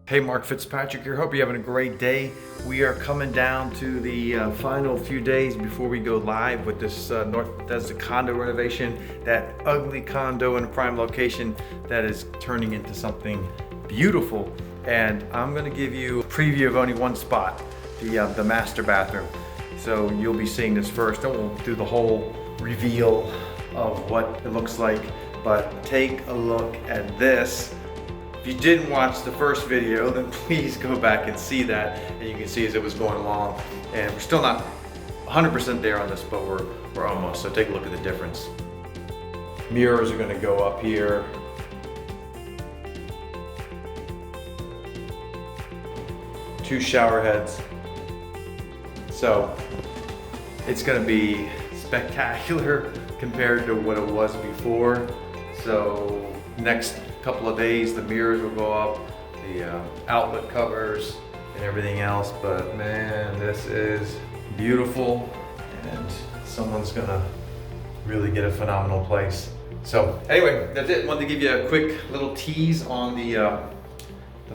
Hey, Mark Fitzpatrick here. Hope you're having a great day. We are coming down to the final few days before we go live with this North Bethesda condo renovation. That ugly condo in a prime location that is turning into something beautiful. And I'm going to give you a preview of only one spot, the master bathroom. So you'll be seeing this first, and we'll do the whole reveal of what it looks like. But take a look at this. If you didn't watch the first video, then please go back and see that. And you can see as it was going along. And we're still not 100% there on this, but we're almost. So take a look at the difference. Mirrors are gonna go up here. Two shower heads. So it's gonna be spectacular compared to what it was before. So next couple of days the mirrors will go up, the outlet covers and everything else, but man, this is beautiful and someone's gonna really get a phenomenal place. So anyway, that's it. Wanted to give you a quick little tease on the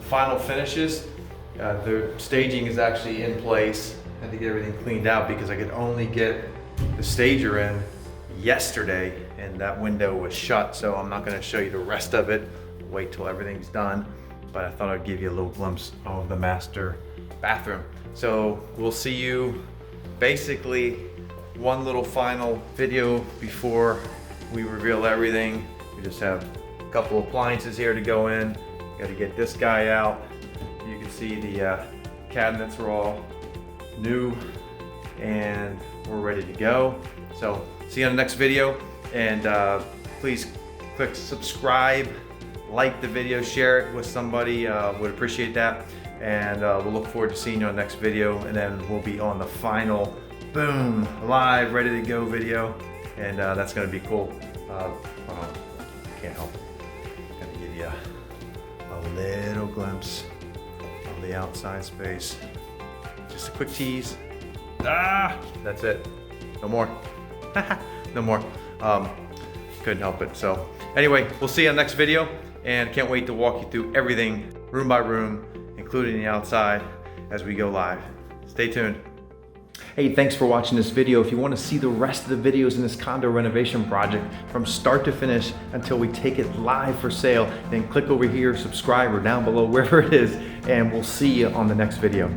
final finishes. The staging is actually in place. I had to get everything cleaned out because I could only get the stager in yesterday and that window was shut, so I'm not going to show you the rest of it. Wait till everything's done, but I thought I'd give you a little glimpse of the master bathroom. So we'll see you basically one little final video before we reveal everything. We just have a couple appliances here to go in. Got to get this guy out. You can see the cabinets are all new and we're ready to go. So see you on the next video, and please click subscribe, like the video, share it with somebody, would appreciate that. And we'll look forward to seeing you on the next video, and then we'll be on the final, boom, live, ready to go video, and that's gonna be cool. Can't help it. Gonna give you a little glimpse of the outside space. Just a quick tease. That's it. No more. No more. Couldn't help it. So anyway, we'll see you on the next video, and can't wait to walk you through everything room by room, including the outside, as we go live. Stay tuned. Hey, thanks for watching this video. If you want to see the rest of the videos in this condo renovation project from start to finish until we take it live for sale, then click over here, subscribe, or down below, wherever it is, and we'll see you on the next video.